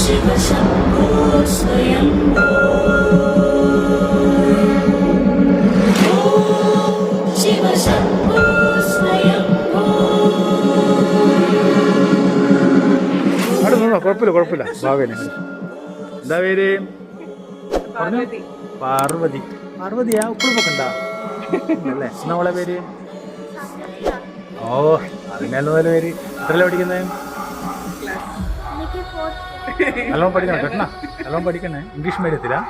शिव शम्भो स्वयम्भो शिव शम्भो स्वयम्भो കുഴപ്പമില്ല ഭാവേനെ എന്താ പേര്? പാർവതി. പാർവതിയാ? ഉപ്പിളിപ്പൊക്കെ ഉണ്ടാ അല്ലേ നമ്മളെ പേര്? ഓ അതിനല്ലോ പോലെ പേര്. എത്രയല്ല പഠിക്കുന്നത്? നല്ലോണം പഠിക്കണം കേട്ടോ, നല്ലോണം പഠിക്കണേ. ഇംഗ്ലീഷ് മീഡിയത്തിലാ?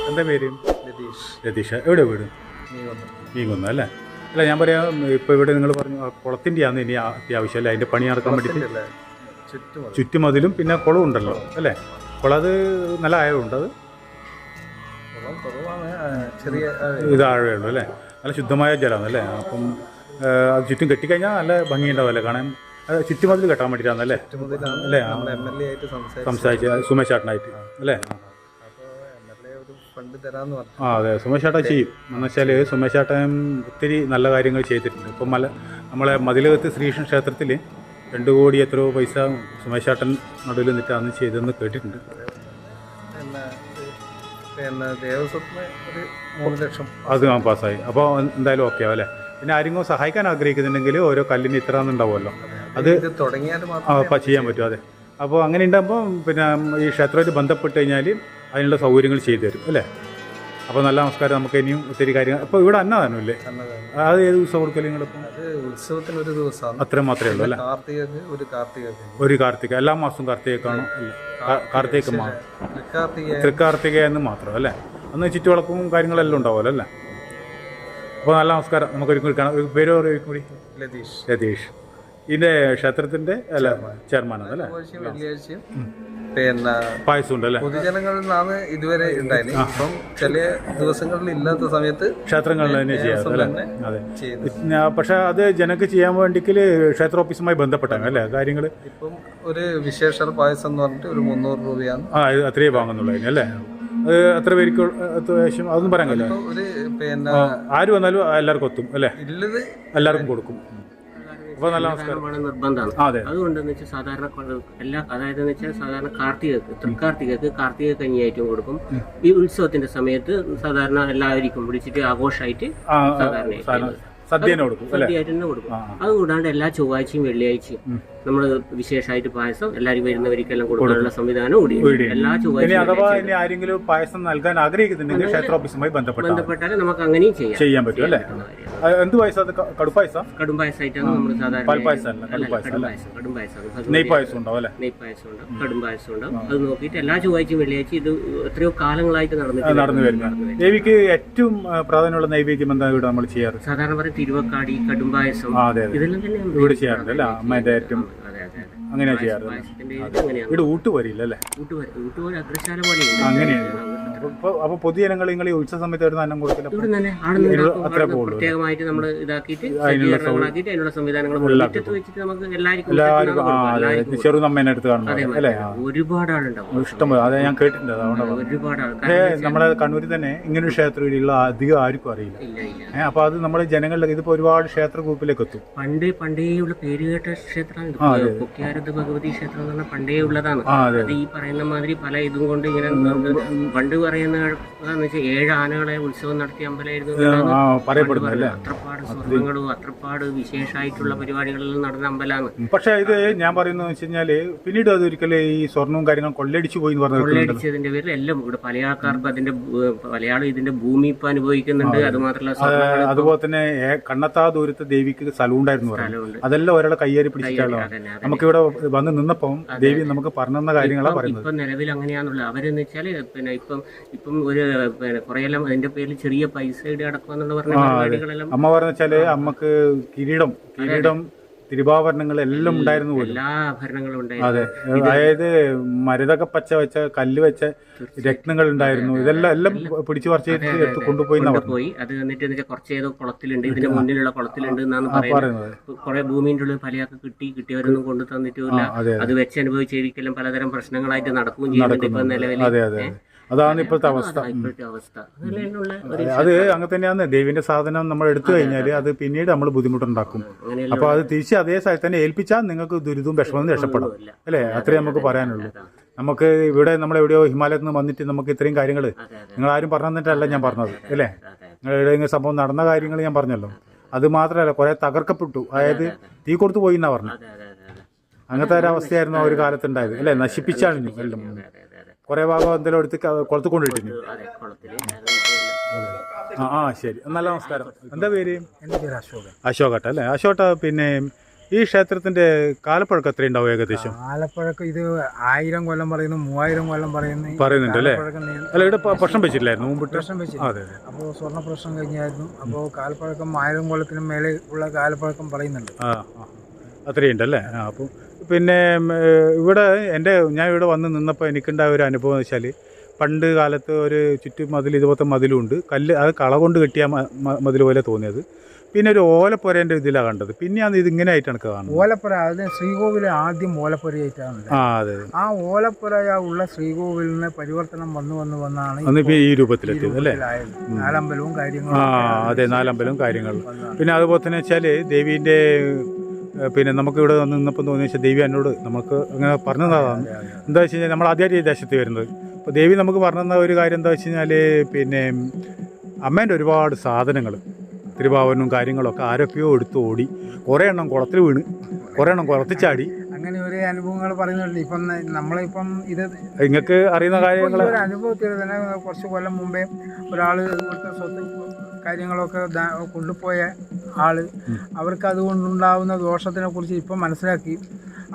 എന്താ പേര്? രതീഷ്. എവിടെ വീട്? മീങ്കുന്ന് അല്ലേ? അല്ല ഞാൻ പറയാം, ഇപ്പോൾ ഇവിടെ നിങ്ങൾ പറഞ്ഞു കുളത്തിൻ്റെ ആണ് ഇനി അത്യാവശ്യം അല്ലേ അതിൻ്റെ പണി നടക്കാൻ വേണ്ടിയിട്ട്? ചുറ്റുമതിലും പിന്നെ കുളം ഉണ്ടല്ലോ അല്ലേ? കുളം അത് നല്ല ആയതുകൊണ്ട് അത് ഇതാഴേ ഉള്ളൂ അല്ലേ? നല്ല ശുദ്ധമായ ജലമാണ് അല്ലേ? അപ്പം അത് ചുറ്റും കെട്ടിക്കഴിഞ്ഞാൽ നല്ല ഭംഗിയുണ്ടാവുമല്ലേ കാണാൻ? അത് ചുറ്റുമതിൽ കെട്ടാൻ വേണ്ടിയിട്ടാണല്ലേ? അല്ലേ? സംസാരിച്ച് സുമേഷ് ചേട്ടനായിട്ട് അല്ലേ? ആ അതെ, സുമേഷ് ചേട്ടൻ ചെയ്യും. എന്ന് വെച്ചാൽ സുമേഷ് ചേട്ടൻ ഒത്തിരി നല്ല കാര്യങ്ങൾ ചെയ്തിട്ടുണ്ട്. ഇപ്പം നമ്മളെ മതിലകത്ത് ശ്രീകൃഷ്ണ ക്ഷേത്രത്തിൽ 2 കോടി എത്രയോ പൈസ സുമേഷ് ചേട്ടൻ നടുവിൽ നിന്നിട്ട് അന്ന് ചെയ്തെന്ന് കേട്ടിട്ടുണ്ട്. അത് പാസ്സായി. അപ്പോൾ എന്തായാലും ഓക്കെ ആവും അല്ലേ? പിന്നെ ആരെങ്കിലും സഹായിക്കാൻ ആഗ്രഹിക്കുന്നുണ്ടെങ്കിൽ ഓരോ കല്ലിന് ഇത്ര എന്നുണ്ടാവുമല്ലോ, അത് ചെയ്യാൻ പറ്റും. അതെ, അപ്പോൾ അങ്ങനെ ഉണ്ടാകുമ്പോൾ പിന്നെ ഈ ക്ഷേത്രമായിട്ട് ബന്ധപ്പെട്ട് കഴിഞ്ഞാൽ അതിനുള്ള സൗകര്യങ്ങൾ ചെയ്തു തരും അല്ലേ? അപ്പോൾ നല്ല നമസ്കാരം. നമുക്ക് ഇനിയും ഒത്തിരി കാര്യങ്ങൾ. അപ്പോൾ ഇവിടെ അന്നദാനമില്ലേ? അത് ഏത് ദിവസം കൊടുക്കല് നിങ്ങളിപ്പം? ഉത്സവത്തിന് ഒരു ദിവസം അത്ര മാത്രമേ ഉള്ളൂ അല്ലേ? ഒരു കാർത്തിക എല്ലാ മാസവും കാർത്തികക്കാണോ? കാർത്തിക തൃക്കാർത്തിക എന്ന് മാത്രം അല്ലേ? അന്ന് ചുറ്റുവിളക്കും കാര്യങ്ങളെല്ലാം ഉണ്ടാവുമല്ലോ അല്ലേ? അപ്പോൾ നല്ല നമസ്കാരം. നമുക്കൊരിക്കൽ കാണാം. ഒരു പേര് പറയും കൂടി. രതീഷ്. ഇതിൻ്റെ ക്ഷേത്രത്തിൻ്റെ അല്ല ചെയർമാനാണ് അല്ലേ? പിന്നെ പായസം ഉണ്ടല്ലേ? പൊതുജനങ്ങളിൽ നിന്നാണ് ഇതുവരെ ഉണ്ടായത്. ഇപ്പം ചില ദിവസങ്ങളിൽ ഇല്ലാത്ത സമയത്ത് ക്ഷേത്രങ്ങളിൽ തന്നെ ചെയ്യാം അല്ലേ? അതെ. ചെയ്യുന്നത്. പക്ഷെ അത് ജനക്ക് ചെയ്യാൻ വേണ്ടിക്ക് ക്ഷേത്ര ഓഫീസുമായി ബന്ധപ്പെട്ടാണ് അല്ലേ കാര്യങ്ങൾ? ഇപ്പം ഒരു വിശേഷ പായസം എന്ന് പറഞ്ഞിട്ട് ഒരു 300 രൂപയാണ്. അത്രയേ വാങ്ങുന്നുള്ളൂ അല്ലേ? അത് എത്ര പേർക്ക് അത്യാവശ്യം അതൊന്നും പറയാൻ കഴിയില്ല. ഒരു പിന്നെ ആര് വന്നാലും എല്ലാവർക്കും ഒത്തും അല്ലേ? ഇല്ലത് എല്ലാവർക്കും കൊടുക്കും. അപ്പോൾ നല്ല നമസ്കാരം. നിർബന്ധമാണ്. അതുകൊണ്ടെന്ന് വെച്ചാൽ സാധാരണ അതായത് സാധാരണ തൃക്കാർത്തികക്ക് കാർത്തിക കഞ്ഞിയായിട്ടും കൊടുക്കും. ഈ ഉത്സവത്തിന്റെ സമയത്ത് സാധാരണ എല്ലാവർക്കും വിളിച്ചിട്ട് ആഘോഷമായിട്ട് സാധാരണ സദ്യനെ കൊടുക്കും. സദ്യയായിട്ട് തന്നെ കൊടുക്കും. അതുകൂടാണ്ട് എല്ലാ ചൊവ്വാഴ്ചയും വെള്ളിയാഴ്ചയും നമ്മൾ വിശേഷമായിട്ട് പായസം എല്ലാവരും വരുന്നവർക്കെല്ലാം കൊടുക്കാനുള്ള സംവിധാനം കൂടി എല്ലാ ചൊവ്വാഴ്ചയും. അഥവാ ഇനി ആരെങ്കിലും പായസം നൽകാൻ ആഗ്രഹിക്കുന്നുണ്ടെങ്കിൽ ക്ഷേത്ര ഓഫീസുമായി ബന്ധപ്പെട്ടാൽ നമുക്ക് അങ്ങനെയും ചെയ്യാൻ പറ്റും അല്ലേ? എന്ത് പായസം? കടുപ്പായസം? കടുംപായസമായിട്ടാണ് നമ്മൾ സാധാരണ. കടുംപായസം നെയ്പായസം ഉണ്ടാവും അല്ലേ? നെയ്പായസം ഉണ്ടാവും, കടുംപായസം ഉണ്ടാവും. അത് നോക്കിയിട്ട് എല്ലാ ചൊവ്വാഴ്ചയും വെള്ളിയാഴ്ച ഇത് എത്രയോ കാലങ്ങളായിട്ട് നടന്നു വരുന്നത്. ദേവിക്ക് ഏറ്റവും പ്രാധാന്യമുള്ള നൈവേദ്യം എന്താ ഇവിടെ നമ്മൾ ചെയ്യാറ്? സാധാരണ പറയും തിരുവക്കാടി, കടുംപായസം, ഇതെല്ലാം തന്നെ ഇവിടെ ചെയ്യാറുണ്ട് അല്ലേ? അമ്മേന്റെ ഏറ്റവും അങ്ങനെയാ ചെയ്യാറ്. ഇവിടെ ഊട്ടുവരില്ല അല്ലേ? ഊട്ടുവരി അഗ്രശാല പോലെ അങ്ങനെയാണ്. അപ്പൊ പൊതുജനങ്ങൾ നിങ്ങൾ ഈ ഉത്സവ സമയത്ത് വരുന്ന അന്നം കൊടുക്കില്ല? അത്രേ പോകുള്ളൂ. പ്രത്യേകമായിട്ട് നമ്മൾ ഇതാക്കിയിട്ട് അതിനുള്ള സംവിധാനങ്ങൾ വെച്ചിട്ട് നമുക്ക് എല്ലാവർക്കും ചെറുതമ്മേനെ അടുത്ത് കാണുന്നത് അല്ലേ? ഒരുപാട് ആളുണ്ടാവും, ഇഷ്ടംപോലെ. അതെ, ഞാൻ കേട്ടിട്ടുണ്ട്. അതുകൊണ്ടാണ് ഒരുപാട് ആൾ. നമ്മളെ കണ്ണൂരിൽ തന്നെ ഇങ്ങനൊരു ക്ഷേത്രം ഇല്ല, അധികം ആർക്കും അറിയില്ല. അപ്പൊ അത് നമ്മുടെ ജനങ്ങളിലേക്ക് ഇതിപ്പോ ഒരുപാട് ക്ഷേത്ര ഗ്രൂപ്പിലേക്ക് എത്തും. പണ്ടേയുള്ള പേരുകേട്ട ക്ഷേത്രമാണ് കൊക്കിയാരത്ത് ഭഗവതി ക്ഷേത്രം എന്ന് പറഞ്ഞാൽ പണ്ടേ ഉള്ളതാണ്. അത് ഈ പറയുന്ന മാതിരി പല ഇതും കൊണ്ട് ഇങ്ങനെ പണ്ട് പറയുന്ന 7 ആനകളെ ഉത്സവം നടത്തിയ അമ്പലമായിരുന്നു. അത്രപ്പാട് സ്വർണ്ണങ്ങളും അത്രപ്പാട് വിശേഷമായിട്ടുള്ള പരിപാടികളിൽ നടന്ന അമ്പലമാണ്. പക്ഷെ ഇത് ഞാൻ പറയുന്നത് വെച്ച് കഴിഞ്ഞാല് പിന്നീട് അത് ഒരിക്കലും ഈ സ്വർണ്ണവും കാര്യങ്ങളും കൊള്ളടിച്ചു പോയി. കൊള്ളടിച്ചതിന്റെ പേരിൽ എല്ലാം ഇവിടെ പല ആൾക്കാർക്കും പലയാളും ഇതിന്റെ ഭൂമി ഇപ്പൊ അനുഭവിക്കുന്നുണ്ട്. അത് മാത്രമല്ല അതുപോലെ തന്നെ കണ്ണത്താ ദൂരത്ത് ദേവിക്ക് സ്ഥലമുണ്ടായിരുന്നു. അതെല്ലാം ഒരാളെ കയ്യേറി പിടിച്ചിട്ടുള്ള നമുക്കിവിടെ വന്ന് നിന്നപ്പം ദേവി നമുക്ക് പറഞ്ഞ കാര്യങ്ങളാണ് പറയുന്നത്. ഇപ്പൊ നിലവിൽ അങ്ങനെയാണുള്ളത്. അവരെന്ന് വെച്ചാല് പിന്നെ ഇപ്പം ഒരു കുറെയെല്ലാം അതിന്റെ പേരിൽ ചെറിയ പൈസ അടക്കമെന്നുള്ള പറഞ്ഞ പരിപാടികളെല്ലാം അമ്മ പറഞ്ഞാല് അമ്മക്ക് കിരീടം തിരുവാഭരണങ്ങൾ എല്ലാം ഉണ്ടായിരുന്നു. എല്ലാ ആഭരണങ്ങളും ഉണ്ടായിരുന്നു. അതെ, അതായത് മരുതൊക്കെ പച്ച വെച്ച കല്ല് വെച്ച രത്നങ്ങൾ ഉണ്ടായിരുന്നു. എല്ലാം പിടിച്ചു പറിച്ച് കൊണ്ടുപോയി. അത് എന്നിട്ട് കുറച്ച് ഏതോ കുളത്തിലുണ്ട്, ഇതിന്റെ മുന്നിലുള്ള കുളത്തിലുണ്ട് എന്നാണ് പറയുന്നത്. കുറെ ഭൂമിന്റെ ഉള്ളിൽ പലയൊക്കെ കിട്ടിയവരൊന്നും കൊണ്ടു തന്നിട്ടില്ല. അത് വെച്ച് അനുഭവിച്ചിരിക്കലും പലതരം പ്രശ്നങ്ങളായിട്ട് നടക്കുകയും ചെയ്യുന്നുണ്ട് ഇപ്പൊ നിലവിൽ. അതാണ് ഇപ്പോഴത്തെ അവസ്ഥ. അത് അങ്ങനെ തന്നെയാണ്. ദേവിന്റെ സാധനം നമ്മൾ എടുത്തു കഴിഞ്ഞാൽ അത് പിന്നീട് നമ്മൾ ബുദ്ധിമുട്ടുണ്ടാക്കും. അപ്പൊ അത് തിരിച്ച് അതേ സ്ഥലത്ത് തന്നെ ഏൽപ്പിച്ചാൽ നിങ്ങൾക്ക് ദുരിതവും വിഷമവും രക്ഷപ്പെടാം അല്ലേ? അത്രേ നമുക്ക് പറയാനുള്ളൂ. നമുക്ക് ഇവിടെ നമ്മളെവിടെയോ ഹിമാലയത്തിൽ നിന്ന് വന്നിട്ട് നമുക്ക് ഇത്രയും കാര്യങ്ങൾ നിങ്ങൾ ആരും പറഞ്ഞു തന്നിട്ടല്ല ഞാൻ പറഞ്ഞത് അല്ലേ? നിങ്ങളുടെ സംഭവം നടന്ന കാര്യങ്ങൾ ഞാൻ പറഞ്ഞല്ലോ. അത് മാത്രമല്ല കുറെ തകർക്കപ്പെട്ടു, അതായത് തീ കൊടുത്തു പോയി എന്നാ പറഞ്ഞു. അങ്ങനത്തെ ഒരു അവസ്ഥയായിരുന്നു ആ ഒരു കാലത്തുണ്ടായത് അല്ലേ? നശിപ്പിച്ചാണ് എല്ലാം. കുറെ ഭാഗം എന്തെങ്കിലും എടുത്ത് കുളത്ത് കൊണ്ടിട്ടിരുന്നു. ശരി, നല്ല നമസ്കാരം. എന്താ പേര്? എൻ്റെ പേര് അശോകട്ട അല്ലേ? അശോകട്ട, പിന്നെ ഈ ക്ഷേത്രത്തിന്റെ കാലപ്പഴക്കം എത്രയുണ്ടാവും ഏകദേശം? കാലപ്പഴക്കം ഇത് 1000 കൊല്ലം പറയുന്നു, 3000 കൊല്ലം പറയുന്നുണ്ട് അല്ലേ? അല്ല, ഇവിടെ പ്രശ്നം വെച്ചിട്ടില്ലായിരുന്നു മുമ്പ്? പ്രശ്നം വെച്ചില്ല. അപ്പോൾ സ്വർണ്ണ പ്രശ്നം കഴിഞ്ഞായിരുന്നു. അപ്പോൾ കാലപ്പഴക്കം 1000 കൊല്ലത്തിന് മേലെ ഉള്ള കാലപ്പഴക്കം പറയുന്നുണ്ട്. അത്രയുണ്ടല്ലേ? അപ്പോൾ പിന്നെ ഇവിടെ ഞാൻ ഇവിടെ വന്ന് നിന്നപ്പോൾ എനിക്കുണ്ടായ ഒരു അനുഭവം എന്ന് വെച്ചാൽ, പണ്ട് കാലത്ത് ഒരു ചുറ്റുമതിൽ ഇതുപോലത്തെ മതിലുണ്ട്, അത് കള കൊണ്ട് കെട്ടിയ മതിൽ പോലെ തോന്നിയത്. പിന്നെ ഒരു ഓലപ്പുരേൻ്റെ ഇതിലാണ് കണ്ടത്. പിന്നെയാണ് ഇത് ഇങ്ങനെ ആയിട്ടാണ് കാണുന്നത്. ഓലപ്പുര, അത് ശ്രീകോവിൽ ആദ്യം ഓലപ്പുരയായിട്ടാണ്. അതെ. ആ ഓലപ്പുര ഉള്ള ശ്രീകോവിലിന് പരിവർത്തനം വന്നാണ് ഈ രൂപത്തിലെത്തിയത് അല്ലേ? നാലമ്പലവും കാര്യങ്ങളും. അതെ, നാലമ്പലവും കാര്യങ്ങളും. പിന്നെ അതുപോലെ തന്നെ വെച്ചാൽ ദേവീൻ്റെ പിന്നെ നമുക്ക് ഇവിടെ വന്ന് നിന്നപ്പോൾ തോന്നിയ വെച്ചാൽ ദേവി എന്നോട് നമുക്ക് അങ്ങനെ പറഞ്ഞു തന്നതാണ്. എന്താ വെച്ച് കഴിഞ്ഞാൽ നമ്മൾ ആദ്യമായിട്ട് ഈ ദേശത്ത് വരുന്നത്. അപ്പോൾ ദേവി നമുക്ക് പറഞ്ഞു തന്ന ഒരു കാര്യം എന്താ വെച്ച് കഴിഞ്ഞാൽ, പിന്നെ അമ്മേൻ്റെ ഒരുപാട് സാധനങ്ങൾ തിരുവാഭരണവും കാര്യങ്ങളൊക്കെ ആരൊക്കെയോ എടുത്ത് ഓടി, കുറേ എണ്ണം കുളത്തിൽ വീണ്, കുറേ എണ്ണം കുളത്തിച്ചാടി. അങ്ങനെ ഒരു അനുഭവങ്ങൾ പറയുന്നുണ്ട്. ഇപ്പം നമ്മളിപ്പം ഇത് നിങ്ങൾക്ക് അറിയുന്ന കാര്യങ്ങൾ ഒരു അനുഭവത്തിൽ തന്നെ കുറച്ച് കൊല്ലം മുമ്പേ ഒരാൾ ഇവിടുത്തെ സ്വത്ത് കാര്യങ്ങളൊക്കെ കൊണ്ടുപോയ ആള്, അവർക്ക് അതുകൊണ്ടുണ്ടാവുന്ന ദോഷത്തിനെ കുറിച്ച് ഇപ്പം മനസ്സിലാക്കി.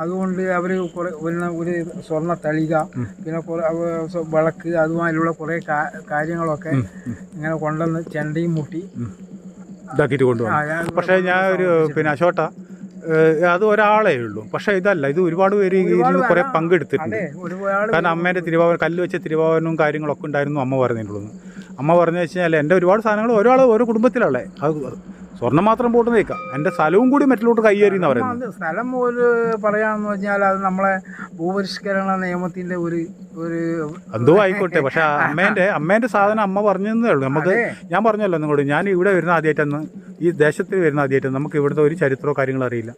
അതുകൊണ്ട് അവർ ഒരു സ്വർണ്ണ തളിക, പിന്നെ വിളക്ക്, അതുമാതിലുള്ള കുറേ കാര്യങ്ങളൊക്കെ ഇങ്ങനെ കൊണ്ടുവന്ന് ചെണ്ടയും മുട്ടി ഇതാക്കിയിട്ട് കൊണ്ടുപോകും. പക്ഷേ ഞാൻ ഒരു പിന്നെ അശോട്ട അത് ഒരാളേ ഉള്ളൂ. പക്ഷേ ഇതല്ല, ഇത് ഒരുപാട് പേര് ഇതിൽ കുറേ പങ്കെടുത്തിട്ടുണ്ട്. ഒരുപാട് കാരണം അമ്മേൻ്റെ തിരുവാഭരണം, കല്ല് വെച്ച തിരുവാഭരണവും കാര്യങ്ങളൊക്കെ ഉണ്ടായിരുന്നു അമ്മ പറഞ്ഞിട്ടുള്ളത്. അമ്മ പറഞ്ഞു വെച്ചാൽ എൻ്റെ ഒരുപാട് സാധനങ്ങൾ ഓരോ കുടുംബത്തിലുള്ളേ, അത് സ്വർണ്ണം മാത്രം പോട്ട് നിൽക്കാം, എൻ്റെ സ്ഥലവും കൂടി മറ്റുള്ളോട്ട് കയ്യേറി എന്ന് പറയുന്നത്. സ്ഥലം ഒരു പറയാന്ന് പറഞ്ഞാൽ അത് നമ്മളെ ഭൂപരിഷ്കരണ നിയമത്തിന്റെ ഒരു എന്തോ ആയിക്കോട്ടെ. പക്ഷെ അമ്മേന്റെ സാധനം അമ്മ പറഞ്ഞതേ ഉള്ളൂ. നമുക്ക് ഞാൻ പറഞ്ഞല്ലോ നിങ്ങളോട്, ഞാൻ ഇവിടെ വരുന്ന ആദ്യമായിട്ടാണ്, ഈ ദേശത്ത് വരുന്ന ആദ്യമായിട്ടാണ്. നമുക്ക് ഇവിടുത്തെ ഒരു ചരിത്രമോ കാര്യങ്ങളോ അറിയില്ല.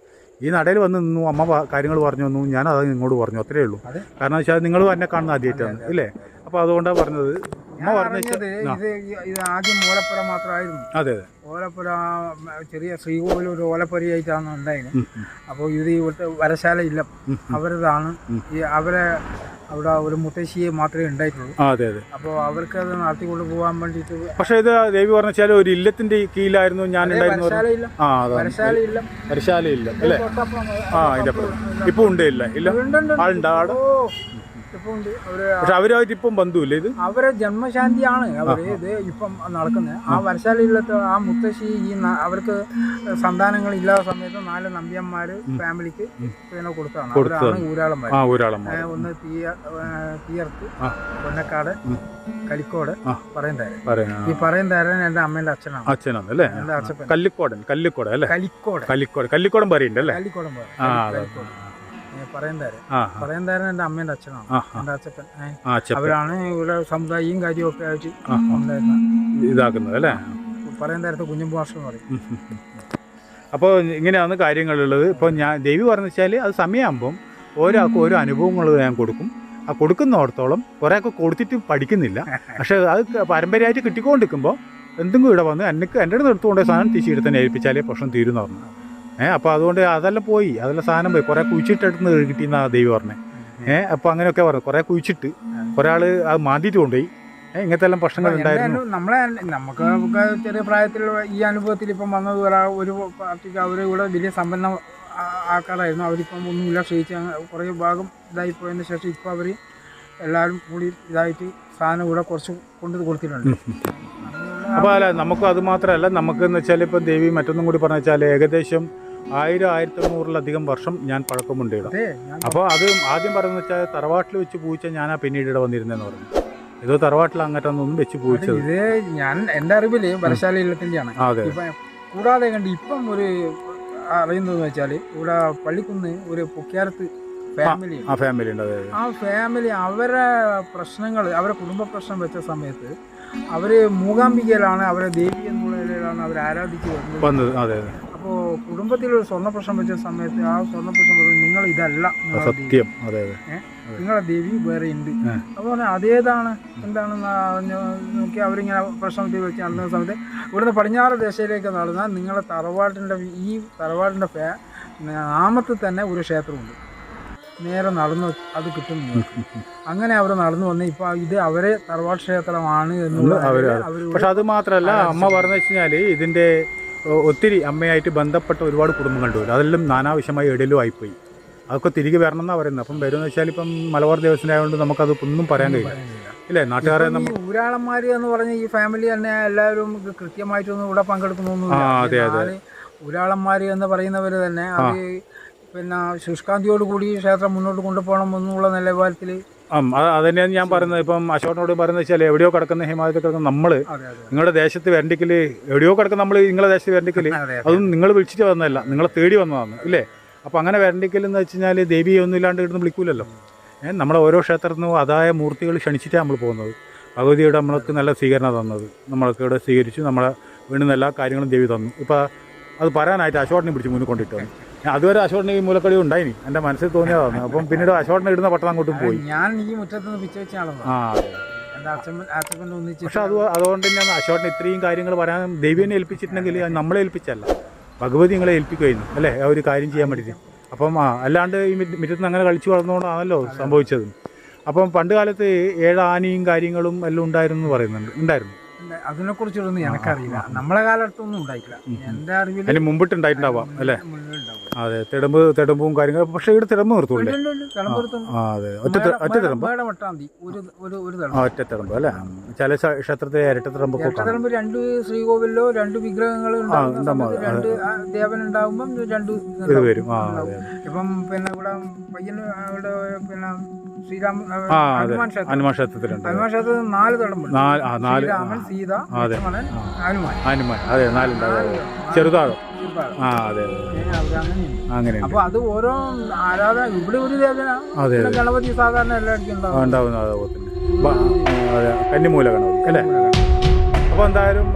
ഈ നടയിൽ വന്ന് നിന്നു, അമ്മ കാര്യങ്ങൾ പറഞ്ഞു തന്നു, ഞാൻ അത് നിങ്ങളോട് പറഞ്ഞു, അത്രയേ ഉള്ളൂ. കാരണം വെച്ചാൽ നിങ്ങളും എന്നെ കാണുന്ന ആദ്യമായിട്ടാണ് ഇല്ലേ. അപ്പോൾ അതുകൊണ്ടാണ് പറഞ്ഞത്. അമ്മ പറഞ്ഞത് ഇത് ആദ്യം ഓലപ്പുര മാത്രമായിരുന്നു. അതെ അതെ, ഓലപ്പുര ചെറിയ ശ്രീകോവിൽ ഒരു ഓലപ്പുരയായിട്ടാണ് ഉണ്ടായിരുന്നത്. അപ്പോൾ ഇത് ഇവിടുത്തെ വരശാല ഇല്ല, അവരതാണ്. അവരെ അവിടെ ഒരു മുത്തശ്ശിയെ മാത്രമേ ഉണ്ടായിട്ടുള്ളൂ. അതെ അതെ. അപ്പോൾ അവർക്ക് അത് നടത്തിക്കൊണ്ട് പോകാൻ വേണ്ടിയിട്ട്. പക്ഷേ ഇത് ദേവി പറഞ്ഞാൽ ഒരു ഇല്ലത്തിന്റെ കീഴിലായിരുന്നു ഞാൻ ഉണ്ടായിരുന്നു. വരശാലയില്ല അല്ലേ? അതിന്റെ ഇപ്പൊ ഉണ്ട്, ഇല്ല ആളുണ്ട് ആടെ. പക്ഷെ അവരുമായിട്ട് ഇപ്പം ബന്ധുവില്ല. ഇത് അവരെ ജന്മശാന്തിയാണ് അവര് ഇത് ഇപ്പം നടക്കുന്നത്. ആ വരശാലയിലത്തെ ആ മുത്തശ്ശി അവർക്ക് സന്താനങ്ങൾ ഇല്ലാത്ത സമയത്ത് 4 നമ്പ്യന്മാര് ഫാമിലിക്ക് പിന്നെ കൊടുത്താണ്. അവരാണ് ഊരാളന്മാർ. ഒന്ന് തീയർത്ത്, പൊന്നക്കാട്, കലിക്കോട്, പറയന്തരൻ. ഈ പറയന്തരൻ എന്റെ അമ്മേന്റെ അച്ഛനാണ് അല്ലേ? എന്റെ അച്ഛൻ കല്ലിക്കോട് അല്ലേ? കലിക്കോടൻ പറയുന്നുണ്ടല്ലേ? കലിക്കോടൻ പറയന്തരൻ എന്റെ അമ്മേന്റെ അച്ഛനാണ്. എന്റെ അച്ഛൻ അവരാണ് ഇവിടെ സമുദായിയും കാര്യമൊക്കെ ആയിട്ട് ഇതാക്കുന്നത് അല്ലേ? പറയന്തരത്തെ കുഞ്ഞമ്പു ഭാഷ പറയും. അപ്പോൾ ഇങ്ങനെയാണ് കാര്യങ്ങളുള്ളത്. ഇപ്പോൾ ഞാൻ ദേവി പറഞ്ഞു വെച്ചാൽ അത് സമയമാകുമ്പം ഓരോക്കും ഓരോ അനുഭവങ്ങൾ ഞാൻ കൊടുക്കും. ആ കൊടുക്കുന്നിടത്തോളം കുറേയൊക്കെ കൊടുത്തിട്ട് പഠിക്കുന്നില്ല. പക്ഷേ അത് പാരമ്പര്യമായിട്ട് കിട്ടിക്കൊണ്ടിരിക്കുമ്പോൾ എന്തെങ്കിലും ഇവിടെ വന്ന് എൻ്റെ അടുത്ത് എടുത്തുകൊണ്ട് സാധനം തിരിച്ചിട്ട് തന്നെ ഏൽപ്പിച്ചാലേ പ്രശ്നം തീരുന്ന പറഞ്ഞു. അപ്പോൾ അതുകൊണ്ട് അതെല്ലാം സാധനം പോയി. കുറേ കുഴിച്ചിട്ടെടുത്ത് കിട്ടിയെന്നാണ് ദേവി പറഞ്ഞത്. അപ്പോൾ അങ്ങനെയൊക്കെ പറഞ്ഞു. കുറേ കുഴിച്ചിട്ട് ഒരാൾ അത് മാന്തിയിട്ട് കൊണ്ടുപോയി. ഇങ്ങനത്തെ എല്ലാം പ്രശ്നങ്ങൾ ഉണ്ടായിരുന്നു. നമുക്ക് ചെറിയ പ്രായത്തിൽ ഈ അനുഭവത്തിൽ ഇപ്പം വന്നത് ഒരു പാർട്ടിക്ക് അവർ ഇവിടെ വലിയ സമ്പന്ന ആൾക്കാരായിരുന്നു. അവരിപ്പം ഒന്നുമില്ല, ക്ഷയിച്ച് കുറേ ഭാഗം ഇതായി പോയതിന് ശേഷം ഇപ്പം അവർ എല്ലാവരും കൂടി ഇതായിട്ട് സാധനം ഇവിടെ കുറച്ച് കൊണ്ട് കൊടുത്തിട്ടുണ്ട്. അപ്പോൾ അല്ല, നമുക്കും അത് മാത്രമല്ല, നമുക്കെന്ന് വെച്ചാൽ ഇപ്പം ദേവി മറ്റൊന്നും കൂടി പറഞ്ഞു വെച്ചാൽ ഏകദേശം 1000-1500 വർഷം ഞാൻ പഴക്കമുണ്ട് ഇവിടെ. അപ്പോൾ അത് ആദ്യം പറയുന്നത് വെച്ചാൽ തറവാട്ടിൽ വെച്ച് പൂച്ച ഞാനാ പിന്നീട് ഇവിടെ വന്നിരുന്നതെന്ന് പറഞ്ഞു. ഏതോ തറവാട്ടിൽ അങ്ങോട്ടൊന്നും വെച്ച് പൂച്ചത്. ഇത് ഞാൻ എൻ്റെ അറിവിൽ വരശാല ഇല്ലത്തിൻ്റെയാണ്. കൂടാതെ കണ്ട് ഇപ്പം ഒരു അറിയുന്നതെന്ന് വെച്ചാൽ ഇവിടെ പള്ളിക്കുന്ന് ഒരു പൊക്കിയാരത്ത് ഫാമിലി ഉണ്ട്. ആ ഫാമിലി അവരെ പ്രശ്നങ്ങൾ, അവരെ കുടുംബ പ്രശ്നം വെച്ച സമയത്ത് അവര് മൂകാംബികയിലാണ്, അവരെ ദേവി എന്നുള്ളതിലാണ് അവർ ആരാധിച്ച് വന്നത്. അപ്പോൾ കുടുംബത്തിൽ ഒരു സ്വർണ്ണ പ്രശ്നം വെച്ച സമയത്ത് ആ സ്വർണ്ണ പ്രശ്നം നിങ്ങൾ ഇതല്ല സത്യം, നിങ്ങളെ ദേവി വേറെ ഉണ്ട്. അപ്പോൾ അതേതാണ് എന്താണെന്ന് നോക്കി അവരിങ്ങനെ പ്രശ്നത്തിൽ വെച്ച് നടന്ന സമയത്ത് ഇവിടുന്ന് പടിഞ്ഞാറ് ദേശയിലേക്ക് നടന്നാൽ നിങ്ങളെ തറവാടിൻ്റെ നാമത്തിൽ തന്നെ ഒരു ക്ഷേത്രമുണ്ട്. നേരെ നടന്നു അത് കിട്ടുന്നു. അങ്ങനെ അവർ നടന്നു വന്ന് ഇപ്പൊ ഇത് അവരെ തറവാട് ക്ഷേത്രമാണ് എന്നുള്ളത്. പക്ഷെ അത് മാത്രമല്ല, അമ്മ പറഞ്ഞു വെച്ചാൽ ഇതിന്റെ ഒത്തിരി അമ്മയായിട്ട് ബന്ധപ്പെട്ട ഒരുപാട് കുടുംബങ്ങളുണ്ട്. അതെല്ലാം നാനാവശ്യമായി എവിടെയെങ്കിലും ആയിപ്പോയി. അതൊക്കെ തിരികെ വരണം എന്നാണ് പറയുന്നത്. അപ്പം വരുമെന്ന് വെച്ചാൽ ഇപ്പം മലബാർ ദേവസ്വം ആയതുകൊണ്ട് നമുക്കത് ഒന്നും പറയാൻ കഴിയില്ല ഇല്ലേ. നാട്ടുകാരെ ഊരാളന്മാർ എന്ന് പറഞ്ഞ ഈ ഫാമിലി തന്നെ എല്ലാവരും കൃത്യമായിട്ടൊന്നും ഇവിടെ പങ്കെടുക്കുന്നൊന്നുമില്ല. ഊരാളന്മാർ എന്ന് പറയുന്നവർ തന്നെ അത് പിന്നെ ശുഷ്കാന്തിയോടുകൂടി ക്ഷേത്രം മുന്നോട്ട് കൊണ്ടുപോകണം എന്നുള്ള നിലവാരത്തിൽ അത് തന്നെയാണ് ഞാൻ പറയുന്നത്. ഇപ്പം അശോകനോട് പറയുന്നത് വെച്ചാൽ എവിടെയോ കിടക്കുന്ന ഹിമാലയത്തിൽ കിടക്കുന്ന നമ്മൾ നിങ്ങളുടെ ദേശത്ത് വരണ്ടിക്കൽ എവിടെയോ കിടക്കുന്ന നമ്മൾ നിങ്ങളുടെ ദേശത്ത് വരണ്ടിക്കൽ അതൊന്നും നിങ്ങൾ വിളിച്ചിട്ട് വന്നതല്ല, നിങ്ങളെ തേടി വന്നതാണ് ഇല്ലേ. അപ്പോൾ അങ്ങനെ വരണ്ടിക്കൽ എന്ന് വെച്ച് കഴിഞ്ഞാൽ ദേവിയെ ഒന്നും ഇല്ലാണ്ട് ഇടുന്ന് വിളിക്കൂലല്ലോ. നമ്മളെ ഓരോ ക്ഷേത്രത്തിൽ നിന്നും അതായ മൂർത്തികൾ ക്ഷണിച്ചിട്ടാണ് നമ്മൾ പോകുന്നത്. ഭഗവതിയുടെ നമ്മൾക്ക് നല്ല സ്വീകരണം തന്നത്, നമ്മൾക്ക് ഇവിടെ സ്വീകരിച്ചു, നമ്മളെ വേണ്ടുന്ന എല്ലാ കാര്യങ്ങളും ദേവി തന്നു. ഇപ്പോൾ അത് പറയാനായിട്ട് അശോകനെ പിടിച്ച് മുന്നിൽ കൊണ്ടിട്ട് വന്നു. അതുവരെ അശോകന് ഈ മൂലക്കളി ഉണ്ടായിനി, എൻ്റെ മനസ്സിൽ തോന്നിയതാണ്. അപ്പം പിന്നീട് അശോകനെ ഇടുന്ന പട്ടണം അങ്ങോട്ടും പോയി. ഞാൻ ഈ മുറ്റത്ത് പിച്ച വെച്ചാണ്. പക്ഷെ അതുകൊണ്ട് തന്നെയാണ് അശോകന് ഇത്രയും കാര്യങ്ങൾ പറയാൻ ദേവിയെ ഏൽപ്പിച്ചിട്ടുണ്ടെങ്കിൽ നമ്മളെ ഏൽപ്പിച്ചല്ല, ഭഗവതി നിങ്ങളെ ഏൽപ്പിക്കുമായിരുന്നു അല്ലേ ആ ഒരു കാര്യം ചെയ്യാൻ വേണ്ടിയിട്ട്. അപ്പം അല്ലാണ്ട് ഈ മുറ്റത്ത് അങ്ങനെ കളിച്ചു വളർന്നുകൊണ്ടാണല്ലോ സംഭവിച്ചത്. അപ്പം പണ്ട് കാലത്ത് 7 ആനയും കാര്യങ്ങളും എല്ലാം ഉണ്ടായിരുന്നു എന്ന് പറയുന്നുണ്ട്. ഉണ്ടായിരുന്നു. അതിനെക്കുറിച്ചൊന്നും എനിക്കറിയില്ല. നമ്മളെ കാലത്തൊന്നും ഉണ്ടായിട്ടില്ല. എൻ്റെ അറിവിൽ അതിന് മുമ്പിട്ടുണ്ടായിട്ടുണ്ടാവാം അല്ലേ. അതെ, തെടമ്പും കാര്യങ്ങളും. പക്ഷേ ഇവിടെ തിടമ്പ് നിർത്തൂല്ലേ? ആ അതെ, ഒറ്റ തിടമ്പ്, ഒറ്റ തിടമ്പ് അല്ലേ? ചില ക്ഷേത്രത്തിലെ ഇരട്ട തിടമ്പൊക്കെ തിടമ്പ് 2 ശ്രീകോവിലോ 2 വിഗ്രഹങ്ങൾ രണ്ട് ദേവൻ ഉണ്ടാകുമ്പം 2 ഇത് വരും. ആ അതെ, ഇപ്പം പിന്നെ ഇവിടെ പയ്യന് ഇവിടെ പിന്നെ ശ്രീരാമ ഹനുമാൻ ക്ഷേത്രത്തിലുണ്ട്. ഹനുമാൻ ക്ഷേത്രത്തിൽ 4 തിടമ്പുണ്ട്. 4 രാമൻ, സീത, ലക്ഷ്മണൻ, ഹനുമാൻ. അതെ, 4 ചെറുതാഴം. ആ അതെ, അങ്ങനെ. അപ്പൊ അത് ഓരോ ആരാധന. ഇവിടെ ഒരു ദേവന ഗണപതി സാധാരണ എല്ലായിടത്തും ഉണ്ടാവുന്ന. അതെ, കന്നിമൂല ഗണപതി അല്ലേ? അപ്പൊ എന്തായാലും